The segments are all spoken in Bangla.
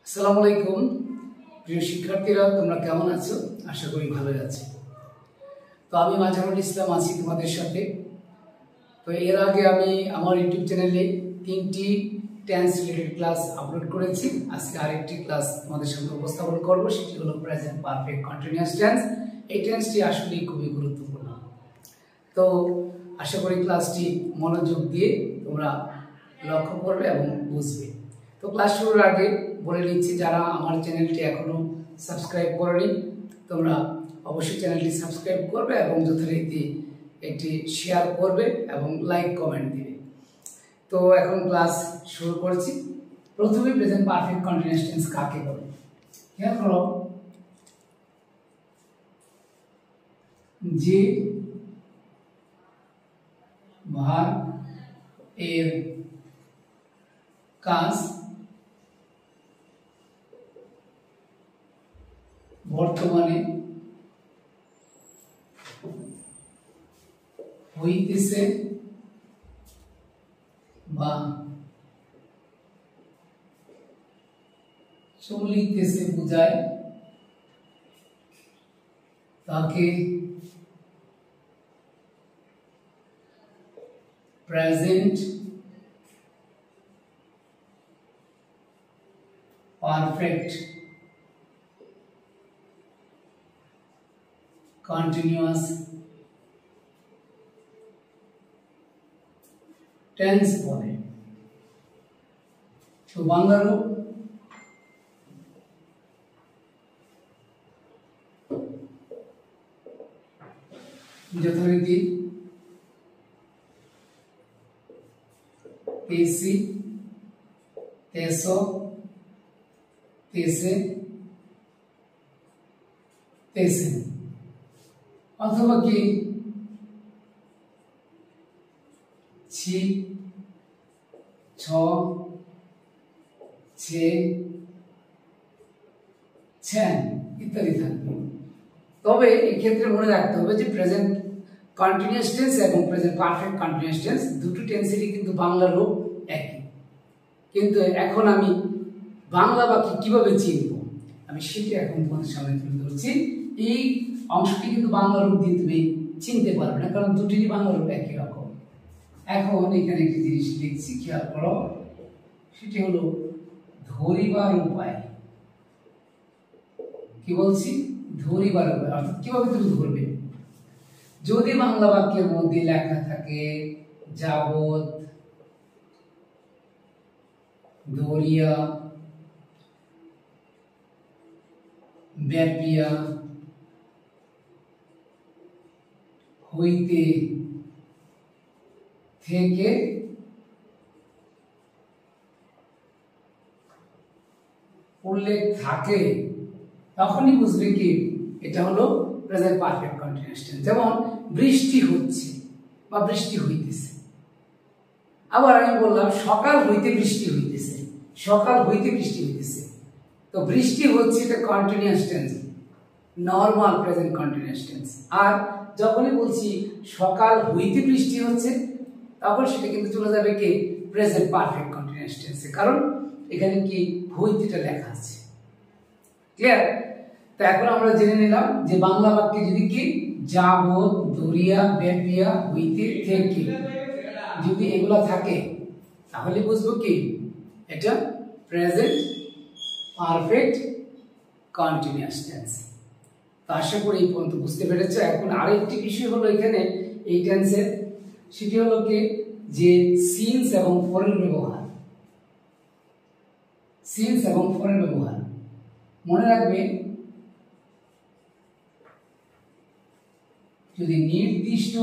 আসসালামু আলাইকুম প্রিয় শিক্ষার্থীরা, তোমরা কেমন আছো? আশা করি ভালো আছো। তো আমি মাজহারুল ইসলাম আছি তোমাদের সাথে। তো এর আগে আমি আমার ইউটিউব চ্যানেলে 3টি টেন্স রিলেটেড ক্লাস আপলোড করেছি। আজকে আরেকটি ক্লাস তোমাদের সামনে উপস্থাপন করব, সেটি হলো প্রেজেন্ট পারফেক্ট কন্টিনিউয়াস টেন্স। এই টেন্সটি আসলে খুবই গুরুত্বপূর্ণ। তো আশা করি ক্লাসটি মনোযোগ দিয়ে তোমরা লক্ষ্য করবে এবং বুঝবে। তো ক্লাস শুরুর আগে বলে নিচ্ছি, যারা আমার চ্যানেলটি এখনো সাবস্ক্রাইব করেনি তোমরা অবশ্যই চ্যানেলটি সাবস্ক্রাইব করবে এবং যথারীতি একটি শেয়ার করবে এবং লাইক কমেন্ট দিবে। তো এখন ক্লাস শুরু করছি। প্রথমে প্রেজেন্ট পারফেক্ট কন্টিনিউয়াস টেন্স কাকে বলে খেয়াল করো। যে ভার্ব এর কাজ বর্তমানে হইতেছে বা চলিতেছে বোঝায় তাকে প্রেজেন্ট পারফেক্ট কন্টিনিউয়াস টেন্স বলে। তো বাংলা রূপ যথারীতি তেসি, তেসো, তেসে, তেসে, অথবা কি ছি, ছ, ছে, ছেন ইত্যাদি থাকবে। তবে এক্ষেত্রে মনে রাখতে হবে যে প্রেজেন্ট কন্টিনিউয়াস টেন্স এবং প্রেজেন্ট পারফেক্ট কন্টিনিউয়াস টেন্স দুটো টেন্সেরই কিন্তু বাংলা রূপ একই। কিন্তু এখন আমি বাংলা বাক্য কিভাবে চিনব আমি সেটি এখন তোমাদের সামনে তুলে ধরছি। এই অংশটি কিন্তু বাংলা রূপ দিয়ে তুমি চিনতে পারবে না, কারণ দুটিরই বাংলা রূপ একই রকম। এখন এখানে একটি জিনিস লিখছি, খেয়াল করো, সেটি হলো ধরিবার উপায়। কি বলছি? ধরিবার উপায়, অর্থাৎ কিভাবে তুমি ধরবে। যদি বাংলা বাক্যের মধ্যে লেখা থাকে যাবৎ, ধরিয়া, ব্যাপিয়া, হইতে, থেকে, উল্লেখ থাকে, তখনই বুঝবে কি এটা হলো প্রেজেন্ট পারফেক্ট কন্টিনিউয়াস টেন্স। যেমন বৃষ্টি হচ্ছে বা বৃষ্টি হইতেছে। আবার আমি বললাম সকাল হইতে বৃষ্টি হইতেছে, সকাল হইতে বৃষ্টি হইতেছে। তো বৃষ্টি হচ্ছে এটা continuous tense, normal present continuous tense. আর যখনই বলছি সকাল হইতে বৃষ্টি হচ্ছে তখন সেটা কিন্তু চলে যাবে কি প্রেজেন্ট পারফেক্ট কন্টিনিউয়াস টেন্সে, কারণ এখানে কি হইতেটা লেখা আছে। ক্লিয়ার? তো এখন আমরা জেনে নিলাম যে বাংলা বাক্যে যদি কি যাবৎ, ধরিয়া, ব্যাপিয়া, হইতে, থেকে যদি এগুলো থাকে তাহলে বুঝবো কি এটা প্রেজেন্ট পারফেক্ট কন্টিনিউয়াস টেন্স। তো আশা করি এই পর্যন্ত বুঝতে পেরেছো। এখন আরেকটি বিষয় হলো এখানে এই টেন্সের, সেটি হলো কি যে সিন্স এবং ফরের ব্যবহার। সিন্স এবং ফরের ব্যবহার মনে রাখবে, যদি নির্দিষ্ট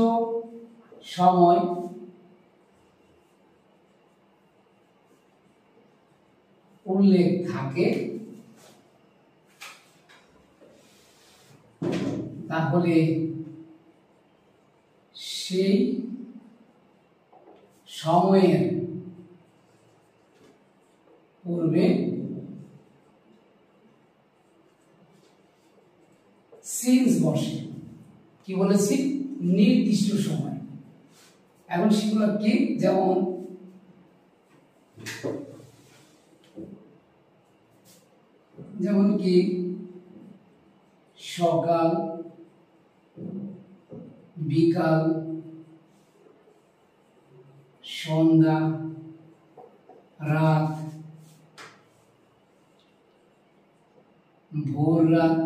সময় উল্লেখ থাকে তাহলে সেই সময়ের পূর্বে সিন্স বসে। কি বলেছি? নির্দিষ্ট সময়। এখন সেগুলো কি? যেমন যেমন কি সকাল, বিকাল, সন্ধ্যা, রাত, ভোর রাত,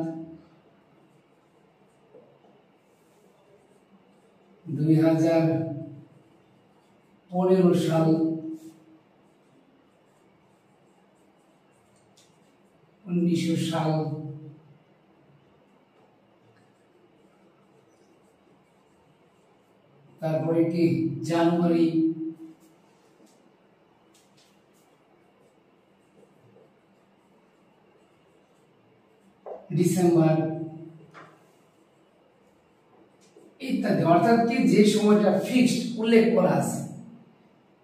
2015 সাল, 1900 সাল, তারপরে কি জানুয়ারি, ডিসেম্বর ইত্যাদি। অর্থাৎ কি যে সময়টা ফিক্সড উল্লেখ করা আছে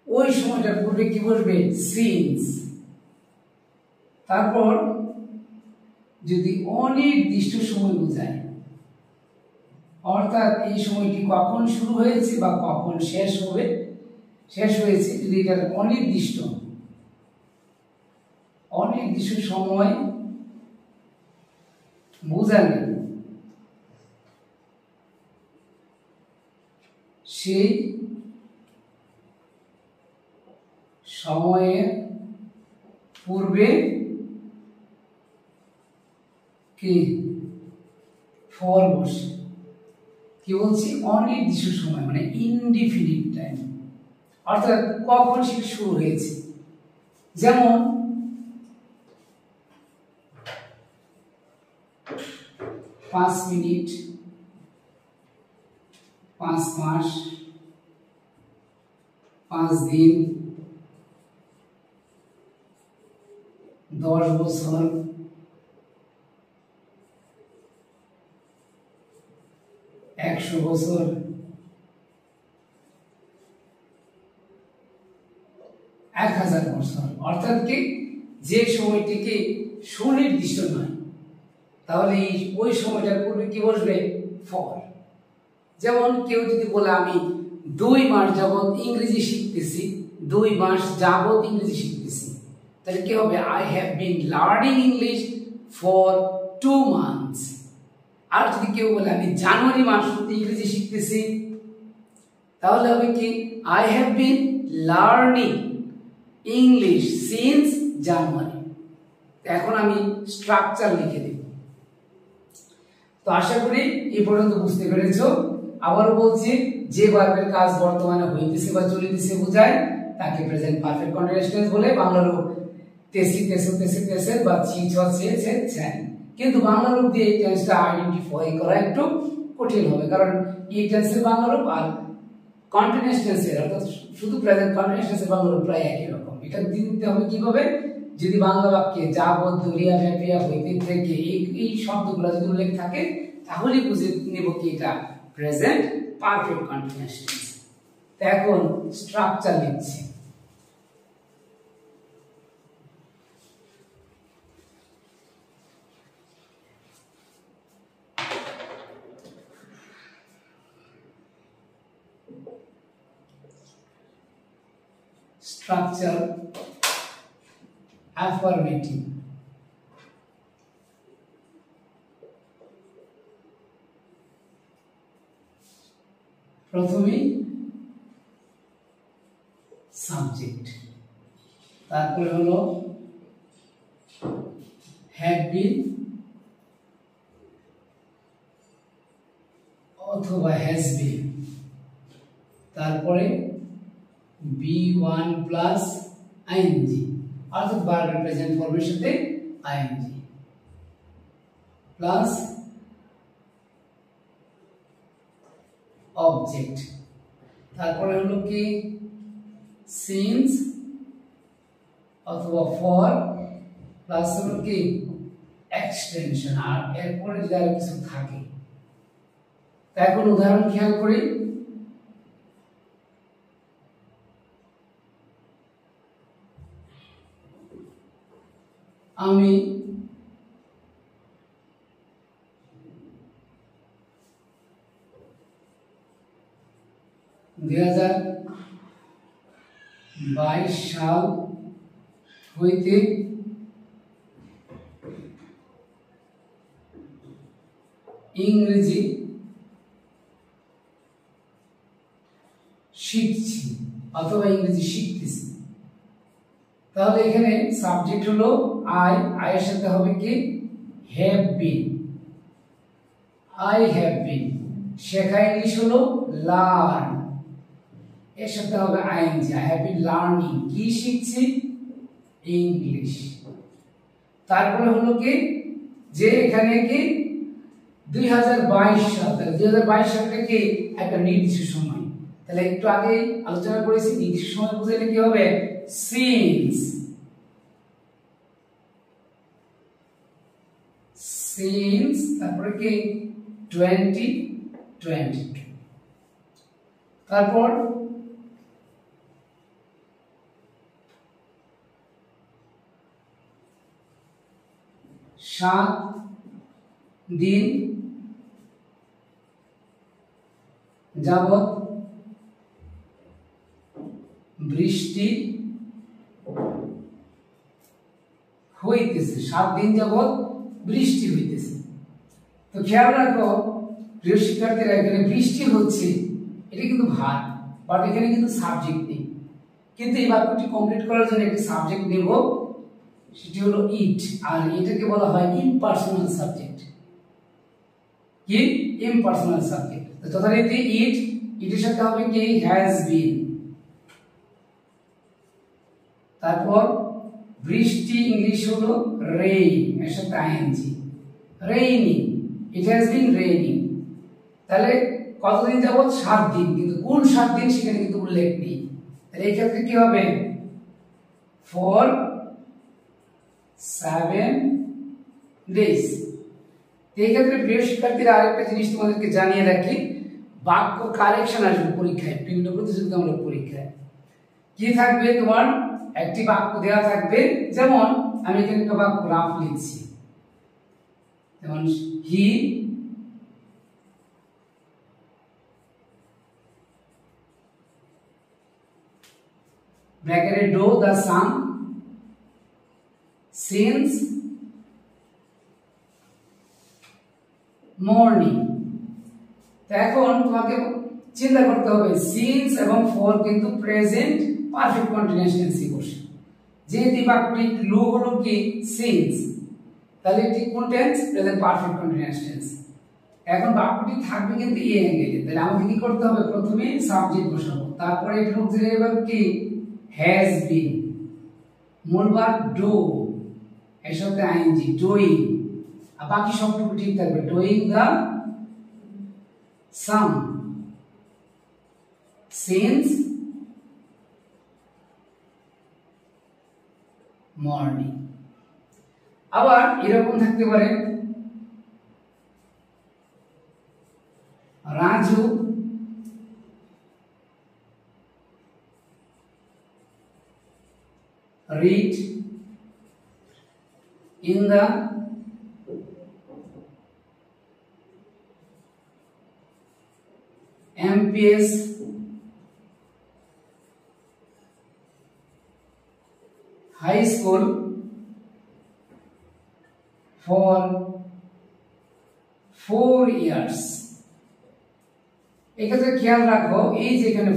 ওই সময়টার পূর্বে কি বসবে সিন্স। তারপর যদি অনির্দিষ্ট সময় বোঝায় অর্থাৎ এই সময়টি কখন শুরু হয়েছে বা কখন শেষ হয়েছে যদি এটা অনির্দিষ্ট সময় বোঝালে সেই সময়ের পূর্বে কি ফর বসে। কি বলছি অনির্দিষ্ট সময় মানে ইনডিফিনিট টাইম, অর্থাৎ কখন সেটা শুরু হয়েছে। যেমন 5 মিনিট, 5 মাস, 5 দিন, 10 বছর, 100 বছর, 1000 বছর। অর্থাৎ কি যে সময়টিকে সুনির্দিষ্ট নয় তাহলে ওই সময়টার পূর্বে কি বসবে ফর। যেমন কেউ যদি বলে আমি 2 মাস যাবত ইংরেজি শিখতেছি, 2 মাস যাবত ইংরেজি শিখতেছি, তাহলে কি হবে I have been learning English for 2 months. আর যদি কেউ বলে আমি জানুয়ারি মাস হতে ইংরেজি শিখতেছি তাহলে হবে কি I have been learning English since জানুয়ারি। এখন আমি স্ট্রাকচার লিখে দেব। তো আশা করি এই পর্যন্ত বুঝতে পেরেছো। আবারও বলছি যে ভার্বের কাজ বর্তমানে হইতেছে বা চলিতেছে বোঝায় তাকে প্রেজেন্ট পারফেক্ট কন্টিনিউয়াস টেন্স বলে। বাংলা রূপ তেসি তেসো তেসে তেসের বা ছি ছ ছে ছে ছেন। কিন্তু বাংলা রূপ দিয়ে এই টেন্সটা আইডেন্টিফাই করা একটু কঠিন হবে, কারণ এই টেন্সের বাংলা রূপ আর কন্টিনিউয়াস টেন্সের অর্থাৎ শুধু প্রেজেন্ট কন্টিনিউয়াস টেন্সের বাংলা রূপ প্রায় একই রকম। এটা দিতে হবে কিভাবে, যদি বাংলা বাক্যে যাবৎ, দরিয়া, ব্যাপিয়া, হইতে, থেকে এই শব্দগুলো যদি উল্লেখ থাকে তাহলে বুঝে নেব কি এটা প্রেজেন্ট পারফেক্ট কন্টিনিউয়াস টেন্স। তো এখন স্ট্রাকচার লিখছি। Structure affirmative. প্রথমে সাবজেক্ট, তারপরে হলো হ্যাভ বিন অথবা হ্যাজ বিন, তারপরে B1 প্লাস আইএনজি অর্থাৎ ভার্বের প্রেজেন্ট ফর্মের সাথে আইএনজি প্লাস অবজেক্ট, তারপরে হলো কি সিন্স অথবা ফর প্লাস হলো কি এক্সটেনশন, আর এরপরে যদি আর কিছু থাকে। এখন উদাহরণ খেয়াল করি। আমি $2022 সাল হইতে ইংরেজি শিখছি অথবা ইংরেজি শিখতেছি। তাহলে এখানে সাবজেক্ট হলো আই, এর সাথে হবে কি have been, I have been. শেখা ইংলিশ হলো লার্ন, এর সাথে হবে ING, I have been learning, কি শিখছি ইংলিশ। তারপরে হলো কি যে এখানে কি 2022 সাল, তাহলে 2022 সালটা কি একটা নির্দিষ্ট সময়। তাহলে একটু আগে আলোচনা করেছি নির্দিষ্ট সময় বুঝাইলে কি হবে সিন্স, সিন্স তারপরে কি 2022। তারপর সাত দিন যাবত বৃষ্টি হইতেছে, 7 দিন যাবত বৃষ্টি হইতেছে। তো খেয়াল রাখো প্রিয় শিক্ষার্থীরা, এখানে বৃষ্টি হচ্ছে এটা কিন্তু ভার্ব, বাট এখানে কিন্তু সাবজেক্ট নেই। কিন্তু এই বাক্যটি কমপ্লিট করার জন্য একটি সাবজেক্ট নেব, সেটি হলো ইট, আর এটাকে বলা হয় ইমপার্সোনাল সাবজেক্ট। কি ইমপার্সোনাল সাবজেক্ট। তো যথারীতি ইট, ইটের সাথে হবে কি হ্যাজ বিন। তারপর বৃষ্টি ইংলিশ হলো রেইন, এর সাথে ING, raining, it has been raining. তাহলে কতদিন যাবত 7 দিন, কিন্তু কোন 7 দিন সেখানে কিন্তু উল্লেখ নেই। তাহলে এই ক্ষেত্রে কি হবে ফর 7 days। এই ক্ষেত্রে প্রিয় শিক্ষার্থীরা আরেকটা জিনিস তোমাদেরকে জানিয়ে রাখি, বাক্য কারেকশন আসবে পরীক্ষায়, বিভিন্ন প্রতিযোগিতামূলক পরীক্ষায়। কি থাকবে তোমার একটি বাক্য দেওয়া থাকবে, যেমন আমি এখানে একটা বাক্য রাফ লিখছি, যেমন হি ব্র্যাকেটে do the sun since morning. তো এখন তোমাকে চিন্তা করতে হবে সিন্স এবং ফর কিন্তু প্রেজেন্ট পারফেক্ট কন্টিনিউয়াস টেন্সে বসে। যেহেতু বাক্যটি ক্লু হলো কি সিন্স, তাহলে এটি কোন tense present perfect continuous tense. এখন বাক্যটি থাকবে কিন্তু এই অ্যাঙ্গেলে, তাহলে আমাকে কি করতে হবে প্রথমে সাবজেক্ট বসাবো, তারপরে এটার অক্সিলারি ভার্ব কি হ্যাজ বিন, মূল ভার্ব ডু, এর সাথে আইএনজি ডুইং, আর বাকি সবটুকু ঠিক থাকবে, ডুইং দা সাম সিন্স মর্নিং। আবার এরকম থাকতে পারে Raju read in the MPS high school for 4 years। এক্ষেত্রে খেয়াল রাখো এই যে এখানে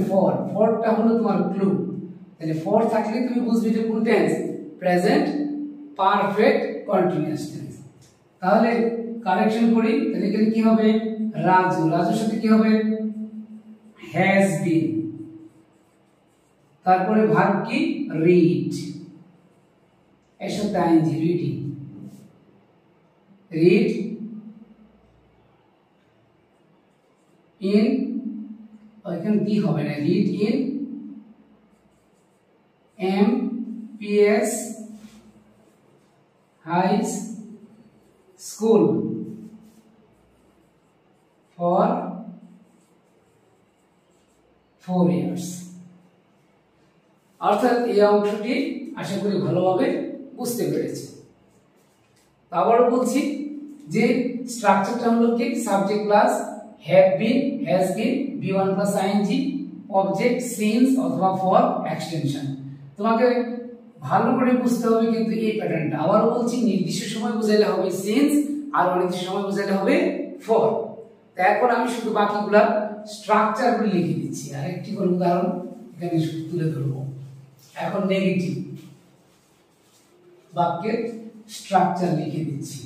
ফরটা হলো তোমার ক্লু, তাহলে ফর থাকলে তুমি বুঝবে যে কোন tense present perfect continuous tense. তাহলে কারেকশন করি, তাহলে এখানে কি হবে রাজু, রাজুর সাথে কি হবে হ্যাজ বিন, তারপরে ভার্ব কি রিড, এর সাথে আইএনজি রিডিং, রিড ইন, এখানে কি হবে না read in MPS high school for 4 years। অর্থাৎ এই অংশটি আশা করি ভালোভাবে বুঝতে পেরেছি। আবারও বলছি যে স্ট্রাকচারটা হলো কি subject plus have been, has been, B1 plus ING, object since অথবা ফর এক্সটেনশন। তোমাকে ভালো করে বুঝতে হবে কিন্তু এই প্যাটার্নটা। আবারও বলছি নির্দিষ্ট সময় বুঝাইলে হবে সিন্স, আর অনির্দিষ্ট সময় বোঝালে হবে ফর। তো এখন আমি শুধু বাকিগুলা স্ট্রাকচারগুলো লিখে দিচ্ছি। আর একটি করে উদাহরণ এখানে তুলে ধরবো। এখন নেগেটিভ বাক্যের স্ট্রাকচার লিখে দিচ্ছি।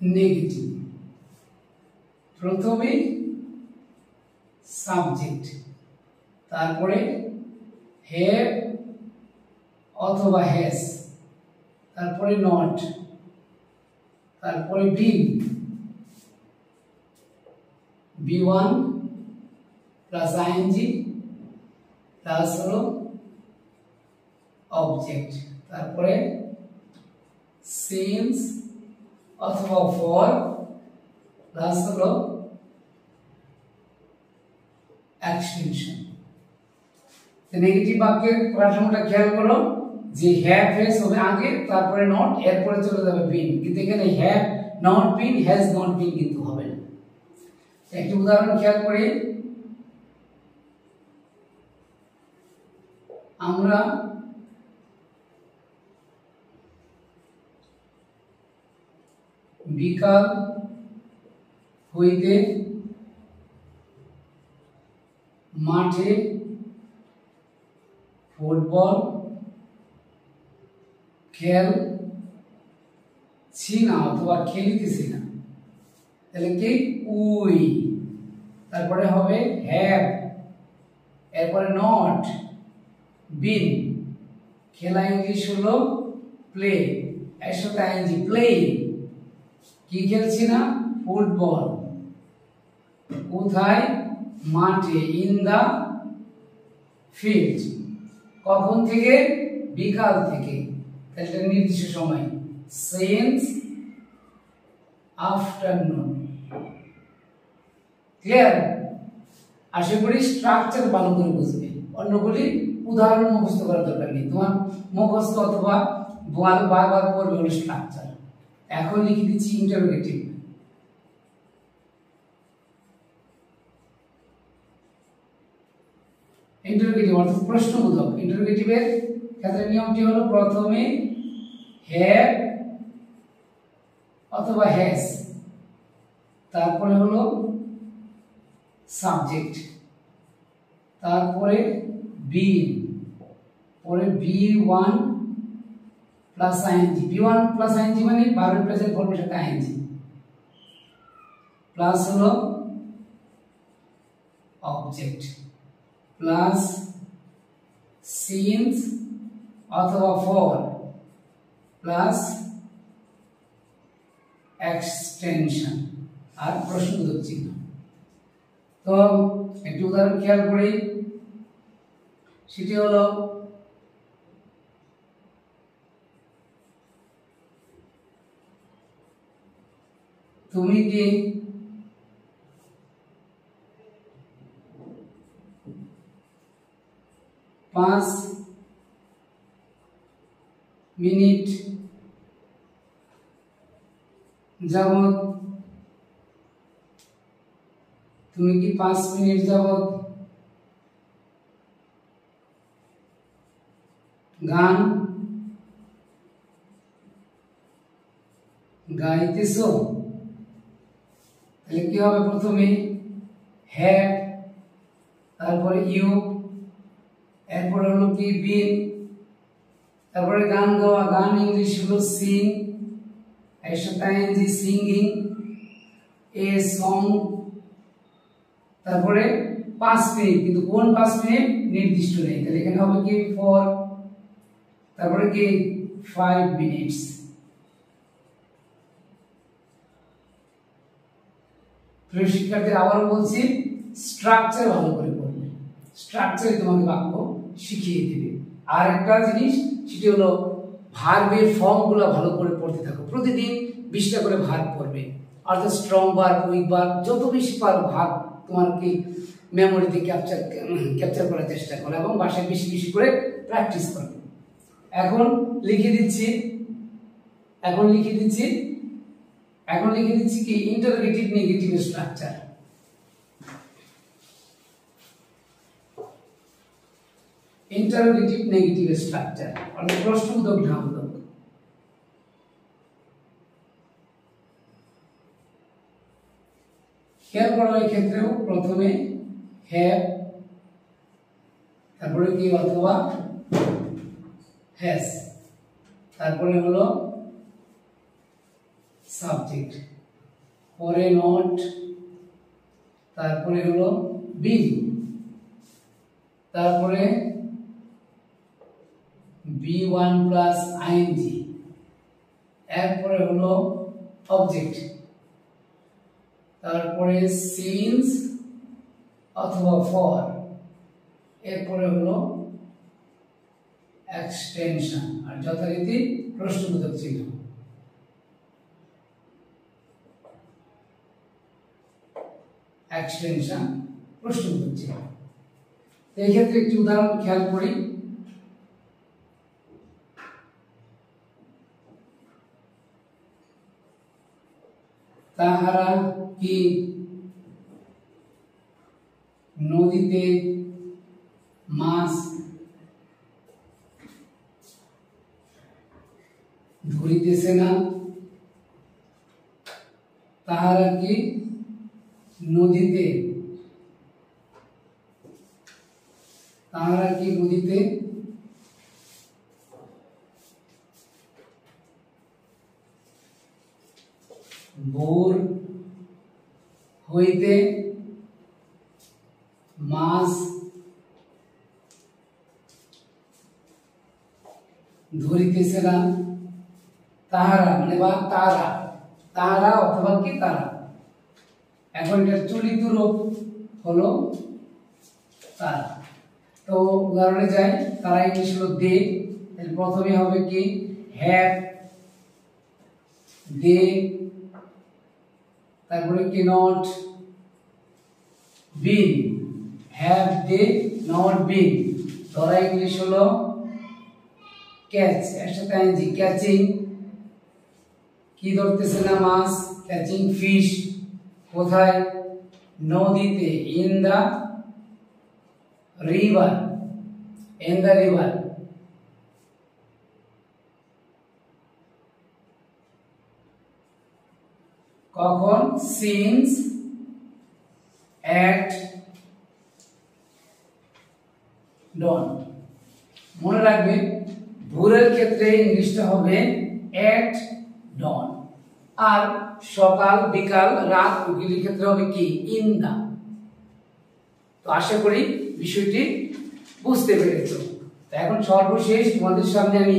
নেগেটিভ, প্রথমে সাবজেক্ট, তারপরে হ্যাভ অথবা হ্যাজ, তারপরে নট, তারপরে বিন, B1 প্লাস আইএনজি প্লাস হলো অবজেক্ট, তারপরে সিন্স অথবা ফর প্লাস হলো এক্সটেনশন। নেগেটিভ বাক্যের কাঠামোটা খেয়াল করো যে হ্যাভ হ্যাজ হবে আগে, তারপরে নট, এরপরে চলে যাবে বিন। কিন্তু এখানে have not been, has not been কিন্তু হবে না। একটি উদাহরণ খেয়াল করি। আমরা বিকাল হইতে মাঠে ফুটবল খেলছি না অথবা খেলিতেছি না, তাহলে কি উই, তারপরে হবে হ্যাভ, এরপরে নট, বিন, খেলা ইংলিশ হলো প্লে, এর সাথে আইএনজি প্লে, কি খেলছি না ফুটবল, কোথায় মাঠে, ইন দা ফিল্ড, কখন থেকে বিকাল থেকে, তাহলে নির্দিষ্ট সময়, সিন্স আফটারনুন। ক্লিয়ার? আশা করি স্ট্রাকচার ভালো করে বুঝবে। অন্যগুলি উদাহরণ মুখস্থ করার দরকার নেই, তোমার মুখস্থ অথবা বারবার পড়বে হলো স্ট্রাকচার। এখন লিখে দিচ্ছি ইন্টারোগেটিভ। ইন্টারোগেটিভ অর্থাৎ প্রশ্নবোধক। ইন্টারোগেটিভের ক্ষেত্রে নিয়মটি হলো প্রথমে হ্যাভ অথবা হ্যাজ, তারপরে হলো সাবজেক্ট, তারপরে বিন, পরে B1 plus ING. B1 plus ING মানে ভার্ব প্রেজেন্ট ফর্মের সাথে আইএনজি, প্লাস হলো অবজেক্ট, প্লাস সিন্স অথবা ফর, প্লাস এক্সটেনশন আর প্রশ্নবোধক চিহ্ন। তো একটি উদাহরণ খেয়াল করি, সেটি হলো তুমি কি 5 মিনিট যাবত, তুমি কি 5 মিনিট যাবত গান গাইতেছো? তাহলে কি হবে, প্রথমে হ্যাভ, তারপরে ইউ, এরপরে হলো কি বিন, তারপরে গান গাওয়া, গান ইংলিশ হলো সিং, এর সাথে আইএনজি সিঙ্গিং, এ সং, তারপরে 5 মিনিট, কিন্তু কোন 5 মিনিট নির্দিষ্ট নেই, তাহলে এখানে হবে কি ফর, তারপরে কি 5 মিনিটস। প্রিয় শিক্ষার্থীরা, আবার বলছি স্ট্রাকচার ভালো করে পড়বে, স্ট্রাকচারে তোমাকে বাক্য শিখিয়ে দেবে। আর একটা জিনিস সেটি হলো ভার্বের ফর্মগুলো ভালো করে পড়তে থাকো। প্রতিদিন 20টা করে ভার্ব পড়বে, অর্থাৎ স্ট্রং ভার্ব, উইক ভার্ব, যত বেশি পারো ভার্ব তোমাকে মেমোরিতে ক্যাপচার করার চেষ্টা করো এবং বাসায় বেশি বেশি করে প্র্যাকটিস করো। এখন লিখে দিচ্ছি কি interrogative negative structure. Interrogative negative structure অর্থাৎ প্রশ্নবোধক ঢাবুক। খেয়াল করো এই ক্ষেত্রেও প্রথমে হ্যাভ, তারপরে কি অথবা হ্যাজ, তারপরে হলো সাবজেক্ট, পরে নট, তারপরে হলো বিন, তারপরে B1 প্লাস আইএনজি, এরপরে হলো অবজেক্ট, তারপরে সিন্স অথবা ফর, এরপরে হলো এক্সটেনশন আর যথারীতি প্রশ্নবোধক চিহ্ন। এক্সটেনশন প্রশ্নবোধক চিহ্ন। এই ক্ষেত্রে একটি উদাহরণ খেয়াল করি। তাহারা কি নদীতে মাছ ধরিতেছে না? তাহারা কি নদীতে ভোর হইতে মাছ ধরিতেছে না? তাহারা মানে বা তারা, তারা অথবা কি তারা। এখন এটার চলিত রূপ হলো তারা। তো উদাহরণে যাই, তারা ইংলিশ হলো দে, এর প্রথমে হবে কি হ্যাভ, দে, তারপরে কি not, been, have they not been. ধরা ইংলিশ হলো ক্যাচ, এর সাথে আইএনজি, ক্যাচিং, কি ধরতেছে না মাছ, ক্যাচিং ফিশ, কোথায়, নদীতে, in the river, in the river. কখন, সিন্স, অ্যাট, ডন। মনে রাখবে ভোরের ক্ষেত্রে ইংলিশটা হবে অ্যাট ডন, আর সকাল, বিকাল, রাত ওগুলির ক্ষেত্রে হবে কি ইন দা। তো আশা করি বিষয়টি বুঝতে পেরেছ। তো এখন সর্বশেষ তোমাদের সামনে আমি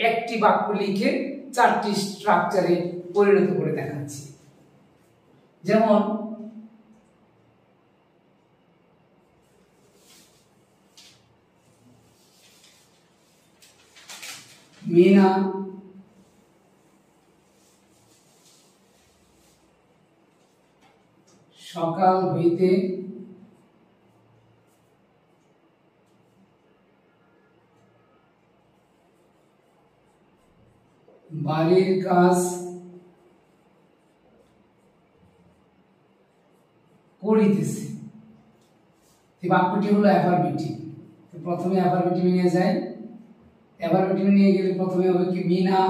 একটি বাক্য লিখে 4টি স্ট্রাকচারে পরিণত করে দেখাচ্ছি। যেমন মিনা সকাল হইতে বাড়ির কাজ করিতেছে। বাক্যটি হলো অ্যাফারমেটিভ। প্রথমে অ্যাফারমেটিভ নিয়ে যায়, অ্যাফারমেটিভ নিয়ে গেলে প্রথমে হবে কি মিনা,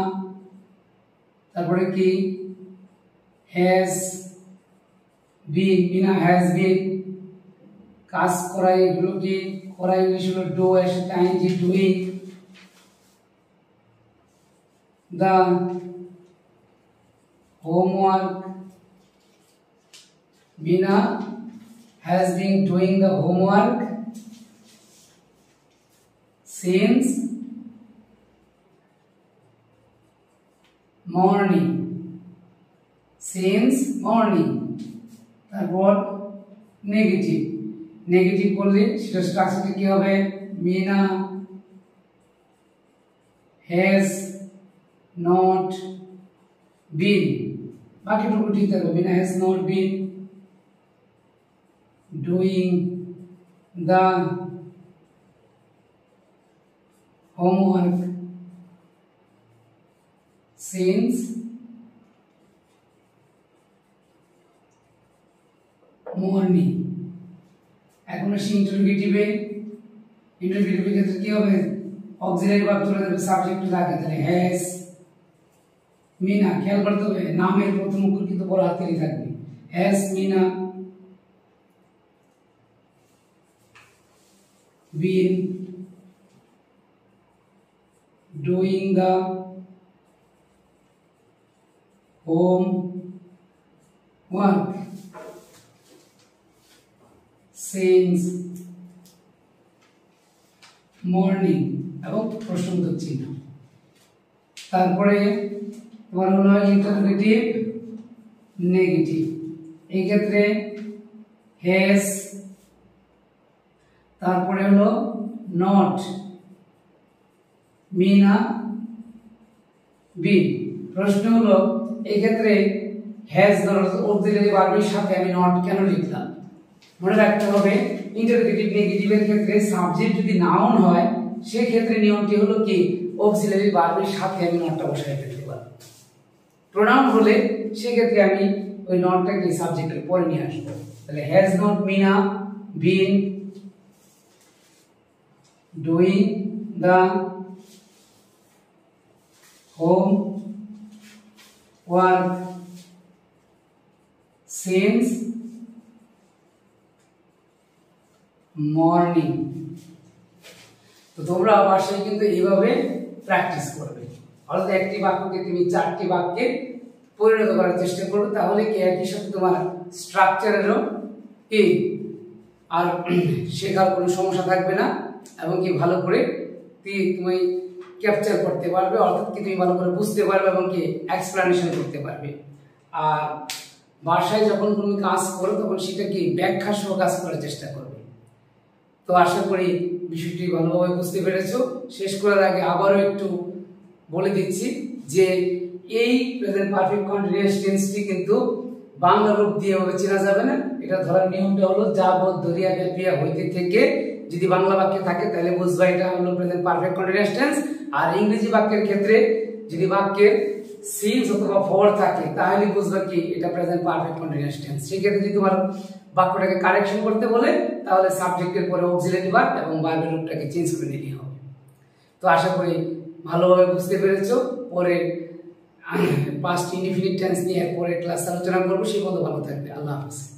তারপরে কি has been, Mina has been, কাজ করা, এগুলো কি করা ইংলিশ হলো ডু, এর সাথে ING doing. the homework, Bina has been doing the homework since morning, since morning। তারপর নেগেটিভ, নেগেটিভ করলে সেটা স্ট্রাকচারটা কি হবে, মিনা has not been, বাকিটুকু ঠিক থাকবে, Mina has not been doing the homework since morning। এখন আসি ইন্টারোগেটিভে। ইন্টারোগেটিভের ক্ষেত্রে কি হবে অক্সিলারি ভার্ব চলে যাবে সাবজেক্ট থাকে তাহলে হ্যাজ মিনা খেয়াল করতে হবে নামের প্রথম অক্ষর কিন্তু বড় হাতেরই থাকবে has Mina been doing the home work since morning এবং প্রশ্নবোধক চিহ্ন তারপরে তোমার হলো ইন্টারোগেটিভ নেগেটিভ এই ক্ষেত্রে হ্যাজ তারপরে হলো নট মিনা বিন প্রশ্ন হলো এই ক্ষেত্রে হ্যাজ অক্সিলারি ভার্বের সাথে আমি নট কেন লিখলাম মনে রাখতে হবে ইন্টারোগেটিভ নেগেটিভের ক্ষেত্রে সাবজেক্ট যদি নাউন হয় সেই ক্ষেত্রে নিয়মটি হলো কি অক্সিলারি ভার্বের সাথে আমি নটটা বসায় ফেলতে পারব প্রোনাউন হলে সেই ক্ষেত্রে আমি ওই নটটাকে সাবজেক্টের পরে নিয়ে আসব তাহলে has not Mina been doing the home work since morning তো তোমরা বাসায় কিন্তু এইভাবে প্র্যাকটিস করবে অর্থাৎ একটি বাক্যকে তুমি চারটি বাক্যে পরিণত করার চেষ্টা করবে তাহলে কি একই সাথে তোমার স্ট্রাকচারেরও কি আর শেখার কোনো সমস্যা থাকবে না এবং কি ভালো করে তুমি ক্যাপচার করতে পারবে অর্থাৎ কি তুমি ভালো করে বুঝতে পারবে এবং কি এক্সপ্লেনেশন করতে পারবে আর ভাষায় যখন তুমি কাজ করো তখন সেটা কি ব্যাখ্যা সহ কাজ করার চেষ্টা করবে তো আশা করি বিষয়টি ভালোভাবে বুঝতে পেরেছো শেষ করার আগে আবারও একটু বলে দিচ্ছি যে এই প্রেজেন্ট পারফেক্ট কন্টিনিউয়াস টেন্সটি কিন্তু বাংলা রূপ দিয়ে ভাবে চেনা যাবে না এটা ধরার নিয়মটা হলো যাবৎ দরিয়া ক্রিয়া হইতে থেকে যদি বাংলা বাক্যে থাকে তাহলে বুঝবা এটা হলো প্রেজেন্ট পারফেক্ট কন্টিনিউয়াস টেন্স আর ইংরেজি বাক্যের ক্ষেত্রে যদি বাক্যের সিন্স অথবা ফর থাকে তাহলে বুঝবা কি এটা প্রেজেন্ট পারফেক্ট কন্টিনিউয়াস টেন্স সেই ক্ষেত্রে যদি তোমার বাক্যটাকে কারেকশন করতে বলে তাহলে সাবজেক্টের পরে অক্সিলারি ভার্ব এবং ভার্বের রূপটাকে চেঞ্জ করে নিতে হবে তো আশা করি ভালোভাবে বুঝতে পেরেছো পরে পাস্ট ইনডিফিনিট টেন্স নিয়ে পরে ক্লাস আলোচনা করব সেই পর্যন্ত ভালো থাকবে আল্লাহ হাফেজ